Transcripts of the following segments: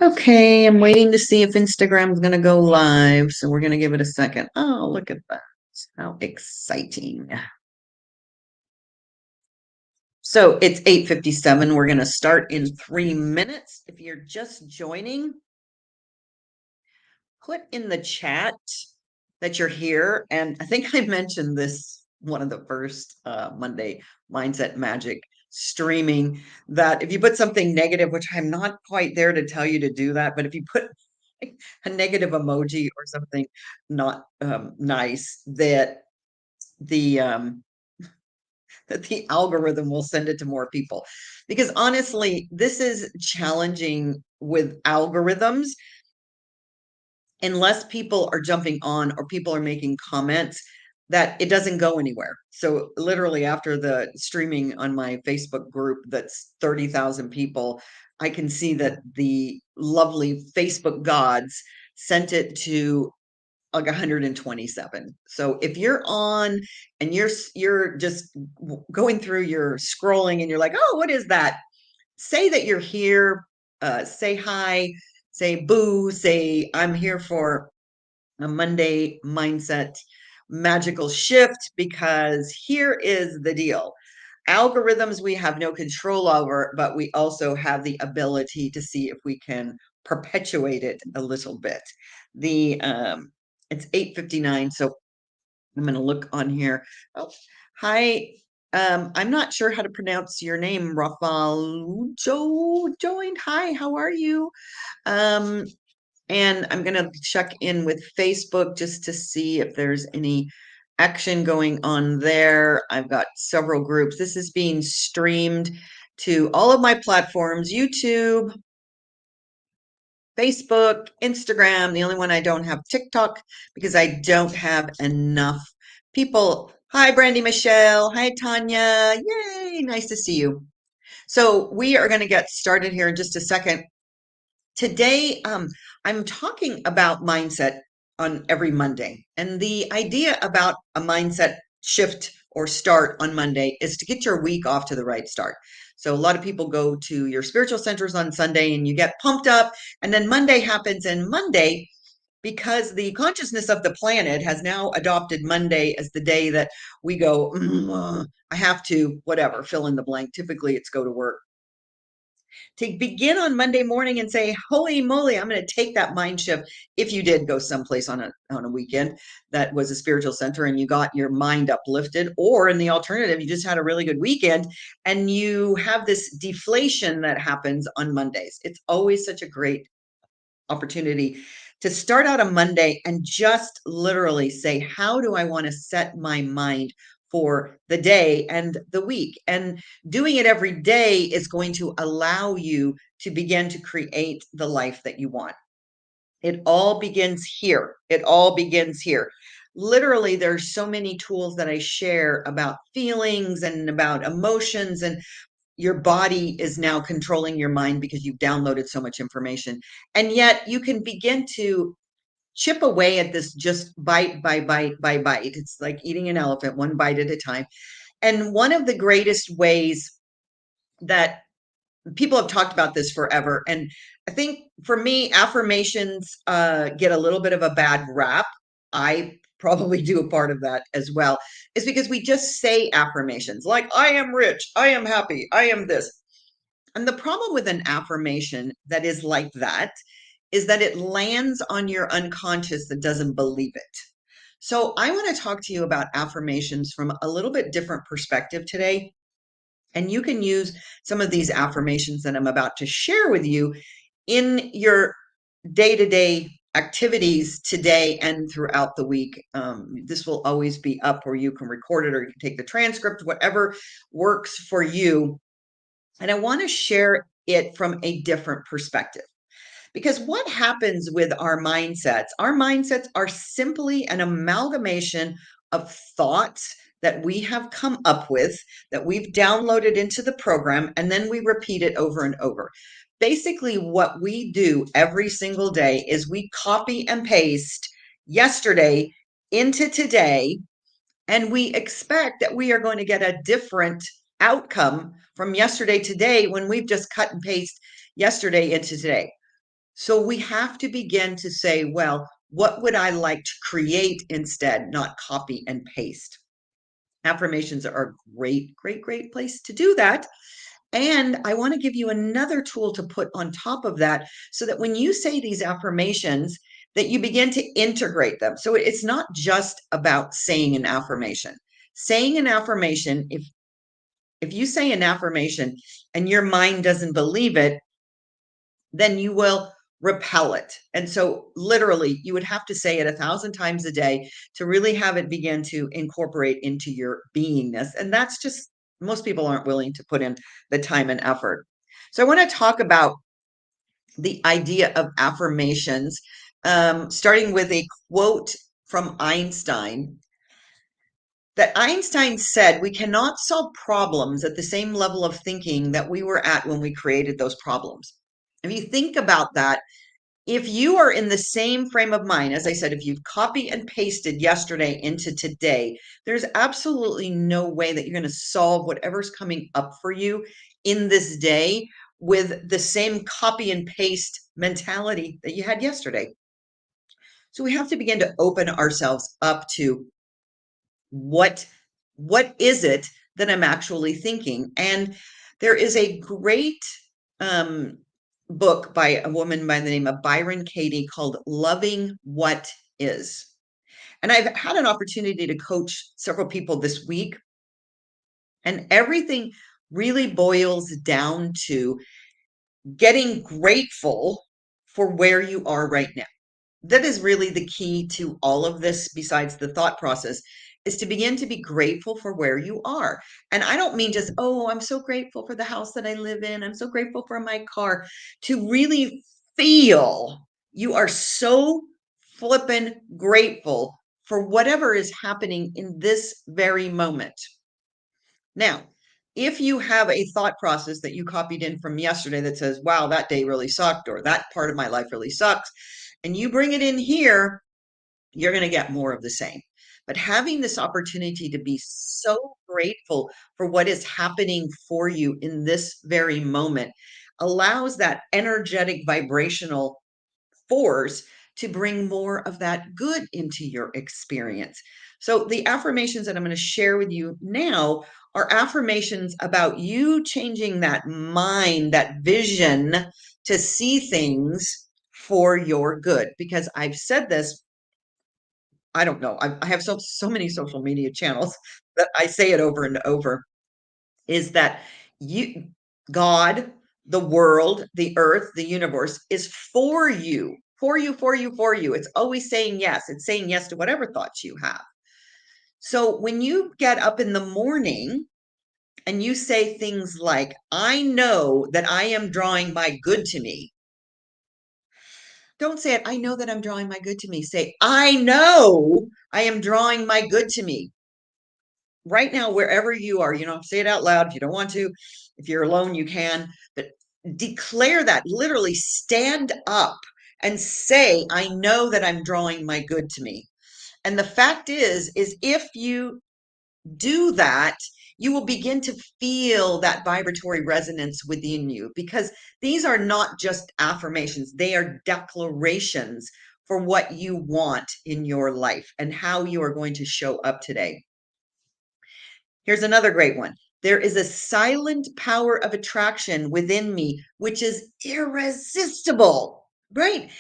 Okay, I'm waiting to see if Instagram's going to go live, so we're going to give it a second. Oh, look at that. How exciting. So it's 8:57. We're going to start in 3 minutes. If you're just joining, put in the chat that you're here. And I think I mentioned this one of the first Monday Mindset Magic streaming, that if you put something negative, which I'm not quite there to tell you to do that, but if you put a negative emoji or something not nice, that the that the algorithm will send it to more people. Because honestly, this is challenging with algorithms. Unless people are jumping on or people are making comments, that it doesn't go anywhere. So literally after the streaming on my Facebook group, that's 30,000 people, I can see that the lovely Facebook gods sent it to like 127. So if you're on and you're just going through your scrolling and you're like, oh, what is that? Say that you're here, say hi, say boo, say I'm here for a Monday mindset magical shift, because here is the deal. Algorithms we have no control over, but we also have the ability to see if we can perpetuate it a little bit. The It's 8:59, so I'm going to look on here. Oh, hi. I'm not sure how to pronounce your name. Rafael joined. Hi, how are you? Um, and I'm going to check in with Facebook just to see if there's any action going on there. I've got several groups. This is being streamed to all of my platforms: YouTube, Facebook, Instagram. The only one I don't have, TikTok, because I don't have enough people. Hi, Brandy Michelle. Hi, Tanya. Yay, nice to see you. So we are going to get started here in just a second. Today, I'm talking about mindset on every Monday. And the idea about a mindset shift or start on Monday is to get your week off to the right start. So a lot of people go to your spiritual centers on Sunday and you get pumped up, and then Monday happens. And Monday, because the consciousness of the planet has now adopted Monday as the day that we go, I have to, whatever, fill in the blank. Typically, it's go to work, to begin on Monday morning and say, holy moly, I'm going to take that mind shift. If you did go someplace on a weekend that was a spiritual center and you got your mind uplifted, or in the alternative, you just had a really good weekend and you have this deflation that happens on Mondays. It's always such a great opportunity to start out a Monday and just literally say, how do I want to set my mind for the day and the week? And doing it every day is going to allow you to begin to create the life that you want. It all begins here. It all begins here. Literally, there's so many tools that I share about feelings and about emotions, and your body is now controlling your mind because you've downloaded so much information. And yet you can begin to chip away at this, just bite by bite by bite. It's like eating an elephant, one bite at a time. And one of the greatest ways that people have talked about this forever, and I think for me, affirmations get a little bit of a bad rap. I probably do a part of that as well, is because we just say affirmations like, I am rich, I am happy, I am this. And the problem with an affirmation that is like that is that it lands on your unconscious that doesn't believe it. So I want to talk to you about affirmations from a little bit different perspective today. And you can use some of these affirmations that I'm about to share with you in your day-to-day activities today and throughout the week. This will always be up where you can record it or you can take the transcript, whatever works for you. And I want to share it from a different perspective. Because what happens with our mindsets are simply an amalgamation of thoughts that we have come up with, that we've downloaded into the program, and then we repeat it over and over. Basically, what we do every single day is we copy and paste yesterday into today, and we expect that we are going to get a different outcome from yesterday to today when we've just cut and paste yesterday into today. So we have to begin to say, well, what would I like to create instead, not copy and paste? Affirmations are a great, great, great place to do that. And I want to give you another tool to put on top of that so that when you say these affirmations, that you begin to integrate them. So it's not just about saying an affirmation. Saying an affirmation, if you say an affirmation and your mind doesn't believe it, then you will repel it. And so literally you would have to say it 1,000 times a day to really have it begin to incorporate into your beingness. And that's just, most people aren't willing to put in the time and effort. So I want to talk about the idea of affirmations, starting with a quote from Einstein, that Einstein said, we cannot solve problems at the same level of thinking that we were at when we created those problems. If you think about that, if you are in the same frame of mind, as I said, if you've copied and pasted yesterday into today, there's absolutely no way that you're going to solve whatever's coming up for you in this day with the same copy and paste mentality that you had yesterday. So we have to begin to open ourselves up to what is it that I'm actually thinking? And there is a great um, book by a woman by the name of Byron Katie called Loving What Is. And I've had an opportunity to coach several people this week, and everything really boils down to getting grateful for where you are right now. That is really the key to all of this, besides the thought process, is to begin to be grateful for where you are. And I don't mean just, oh, I'm so grateful for the house that I live in. I'm so grateful for my car. To really feel you are so flippin' grateful for whatever is happening in this very moment. Now, if you have a thought process that you copied in from yesterday that says, wow, that day really sucked, or that part of my life really sucks, and you bring it in here, you're going to get more of the same. But having this opportunity to be so grateful for what is happening for you in this very moment allows that energetic vibrational force to bring more of that good into your experience. So the affirmations that I'm going to share with you now are affirmations about you changing that mind, that vision to see things for your good. Because I've said this, I don't know, I have so many social media channels that I say it over and over, is that you, God, the world, the earth, the universe is for you, for you, for you, for you. It's always saying yes. It's saying yes to whatever thoughts you have. So when you get up in the morning and you say things like, I know that I am drawing my good to me. Don't say it, I know that I'm drawing my good to me. Say, I know I am drawing my good to me. Right now, wherever you are, say it out loud. If you don't want to, if you're alone, you can, but declare that, literally stand up and say, I know that I'm drawing my good to me. And the fact is if you do that, you will begin to feel that vibratory resonance within you, because these are not just affirmations, they are declarations for what you want in your life and how you are going to show up today. Here's another great one. There is a silent power of attraction within me, which is irresistible, right?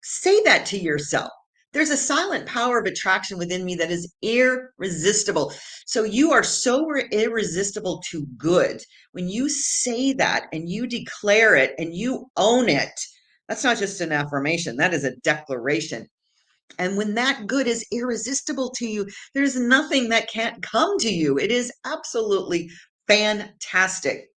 Say that to yourself. There's a silent power of attraction within me that is irresistible. So you are so irresistible to good. When you say that and you declare it and you own it, that's not just an affirmation, that is a declaration. And when that good is irresistible to you, there's nothing that can't come to you. It is absolutely fantastic.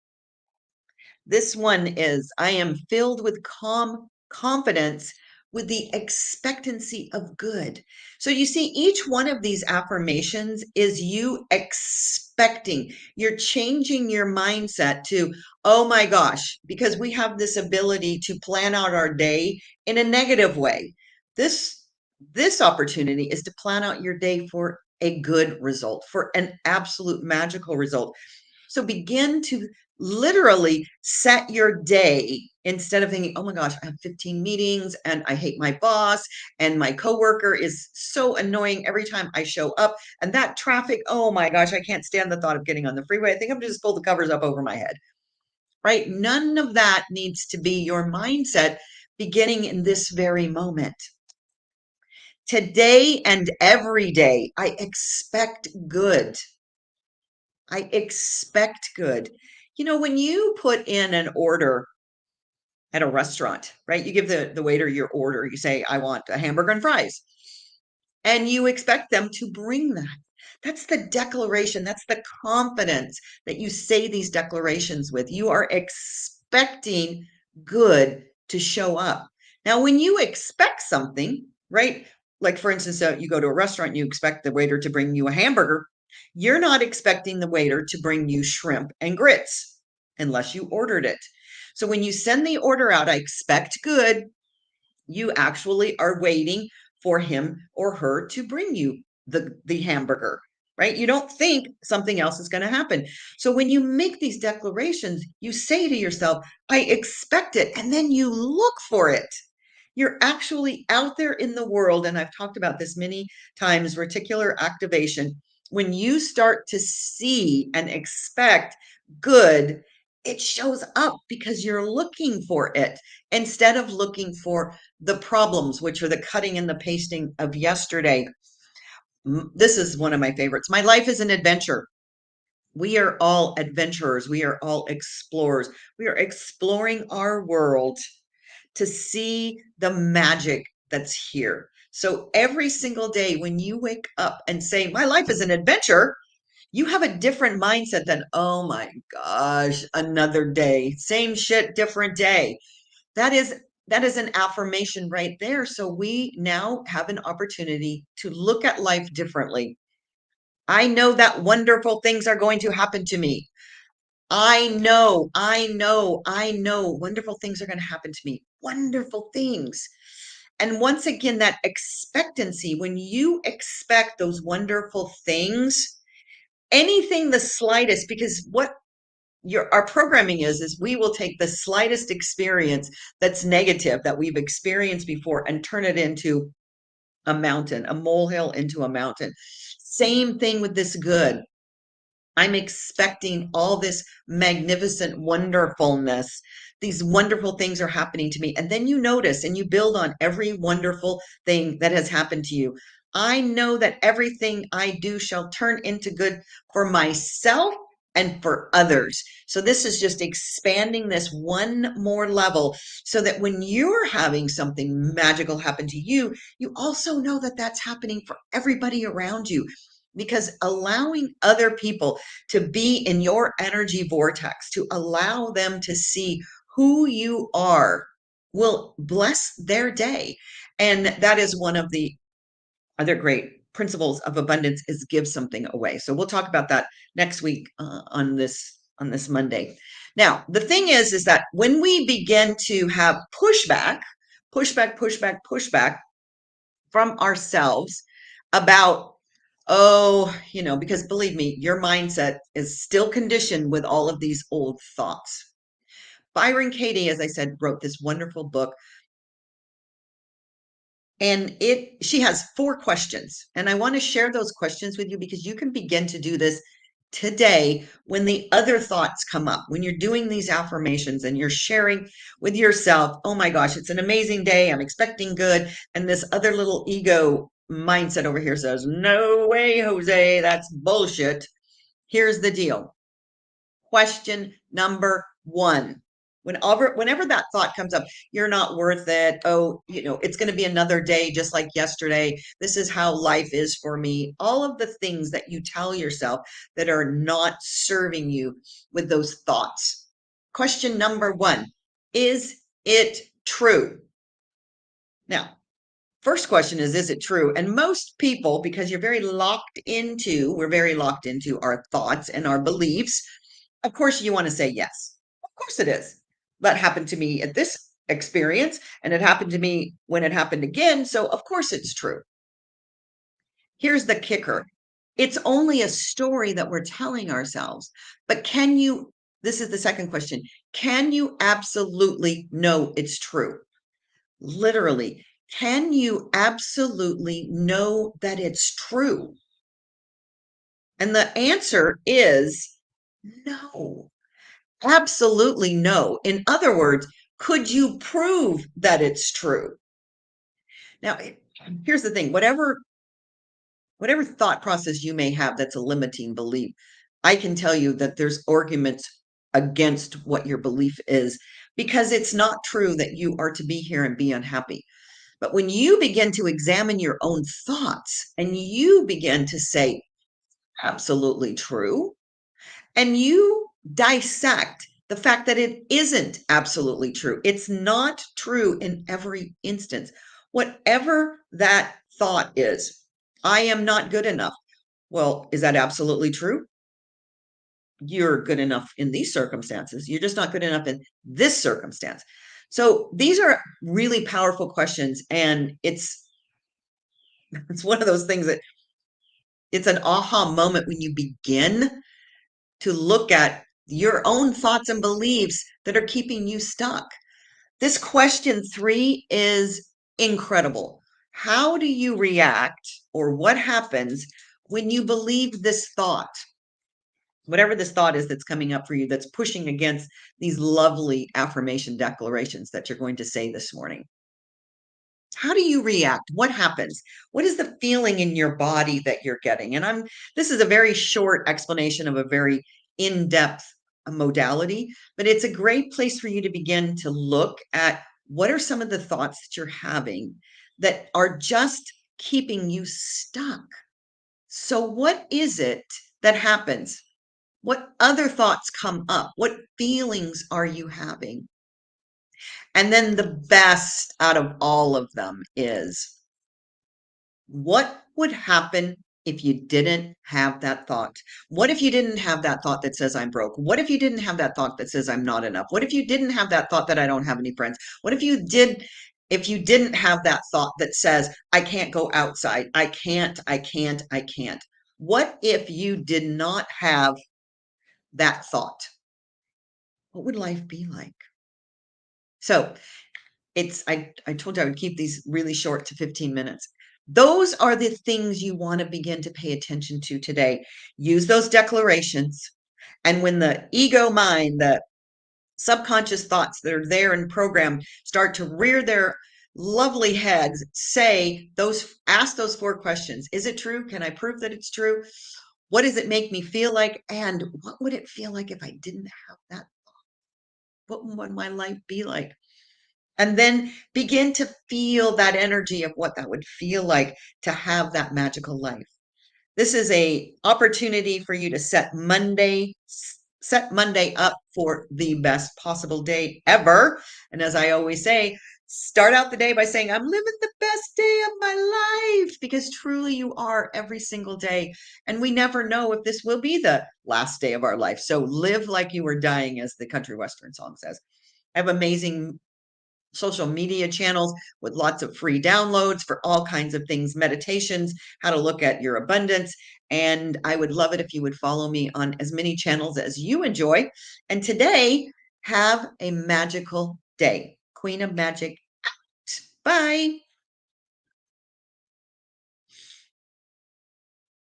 This one is, I am filled with calm confidence with the expectancy of good. So you see, each one of these affirmations is you expecting. You're changing your mindset to, oh my gosh, because we have this ability to plan out our day in a negative way. This opportunity is to plan out your day for a good result, for an absolute magical result. So begin to literally set your day instead of thinking, oh my gosh, I have 15 meetings and I hate my boss and my coworker is so annoying every time I show up. And that traffic, oh my gosh, I can't stand the thought of getting on the freeway. I think I'm going to just pull the covers up over my head, right? None of that needs to be your mindset beginning in this very moment. Today and every day, I expect good. I expect good. When you put in an order at a restaurant, right? You give the waiter your order. You say, I want a hamburger and fries. And you expect them to bring that. That's the declaration. That's the confidence that you say these declarations with. You are expecting good to show up. Now, when you expect something, right? Like, for instance, you go to a restaurant, you expect the waiter to bring you a hamburger. You're not expecting the waiter to bring you shrimp and grits unless you ordered it. So when you send the order out, I expect good, you actually are waiting for him or her to bring you the hamburger, right? You don't think something else is going to happen. So when you make these declarations, you say to yourself, I expect it, and then you look for it. You're actually out there in the world, and I've talked about this many times, reticular activation. When you start to see and expect good, it shows up because you're looking for it instead of looking for the problems, which are the cutting and the pasting of yesterday. This is one of my favorites. My life is an adventure. We are all adventurers. We are all explorers. We are exploring our world to see the magic that's here. So every single day when you wake up and say, my life is an adventure, you have a different mindset than, oh my gosh, another day, same shit, different day. That is that is an affirmation right there. So we now have an opportunity to look at life differently. I know that wonderful things are going to happen to me. I know wonderful things are going to happen to me. Wonderful things. And once again, that expectancy, when you expect those wonderful things, anything the slightest, because what our programming is we will take the slightest experience that's negative that we've experienced before and turn it into a mountain, a molehill into a mountain. Same thing with this good. I'm expecting all this magnificent wonderfulness. These wonderful things are happening to me. And then you notice and you build on every wonderful thing that has happened to you. I know that everything I do shall turn into good for myself and for others. So this is just expanding this one more level so that when you're having something magical happen to you, you also know that that's happening for everybody around you. Because allowing other people to be in your energy vortex, to allow them to see who you are, will bless their day. And that is one of the other great principles of abundance, is give something away. So we'll talk about that next week on this Monday. Now, the thing is that when we begin to have pushback from ourselves about, oh, because believe me, your mindset is still conditioned with all of these old thoughts. Byron Katie, as I said, wrote this wonderful book, and she has 4 questions. And I want to share those questions with you because you can begin to do this today when the other thoughts come up, when you're doing these affirmations and you're sharing with yourself, oh my gosh, it's an amazing day. I'm expecting good. And this other little ego mindset over here says, no way, Jose, that's bullshit. Here's the deal. Question number 1. Whenever that thought comes up, you're not worth it. Oh, it's going to be another day just like yesterday. This is how life is for me. All of the things that you tell yourself that are not serving you with those thoughts. Question number 1, is it true? Now, first question is it true? And most people, because we're very locked into our thoughts and our beliefs, of course you want to say yes. Of course it is. That happened to me at this experience, and it happened to me when it happened again. So of course it's true. Here's the kicker. It's only a story that we're telling ourselves. But can you, this is the second question, can you absolutely know it's true? Literally, can you absolutely know that it's true? And the answer is no, absolutely no. In other words, could you prove that it's true? Now, here's the thing, whatever thought process you may have that's a limiting belief, I can tell you that there's arguments against what your belief is because it's not true that you are to be here and be unhappy. But when you begin to examine your own thoughts and you begin to say, absolutely true, and you dissect the fact that it isn't absolutely true, it's not true in every instance. Whatever that thought is, I am not good enough. Well, is that absolutely true? You're good enough in these circumstances. You're just not good enough in this circumstance. So these are really powerful questions, and it's one of those things that it's an aha moment when you begin to look at your own thoughts and beliefs that are keeping you stuck. This question 3 is incredible. How do you react, or what happens when you believe this thought? Whatever this thought is that's coming up for you that's pushing against these lovely affirmation declarations that you're going to say this morning. How do you react? What happens? What is the feeling in your body that you're getting? And this is a very short explanation of a very in-depth modality, but it's a great place for you to begin to look at what are some of the thoughts that you're having that are just keeping you stuck. So what is it that happens? What other thoughts come up? What feelings are you having? And then the best out of all of them is, what would happen if you didn't have that thought? What if you didn't have that thought that says I'm broke? What if you didn't have that thought that says I'm not enough? What if you didn't have that thought that I don't have any friends? What if you didn't have that thought that says I can't go outside? I can't. What if you did not have that thought? What would life be like? So I told you I would keep these really short to 15 minutes. Those are the things you want to begin to pay attention to today. Use those declarations. And when the ego mind, the subconscious thoughts that are there in program start to rear their lovely heads, ask those 4 questions. Is it true? Can I prove that it's true? What does it make me feel like? And what would it feel like if I didn't have that? What would my life be like? And then begin to feel that energy of what that would feel like to have that magical life. This is a opportunity for you to set Monday up for the best possible day ever. And as I always say, start out the day by saying, I'm living the best day of my life, because truly you are every single day. And we never know if this will be the last day of our life. So live like you were dying, as the country western song says. I have amazing social media channels with lots of free downloads for all kinds of things, meditations, how to look at your abundance. And I would love it if you would follow me on as many channels as you enjoy. And today, have a magical day. Queen of Magic out. Bye.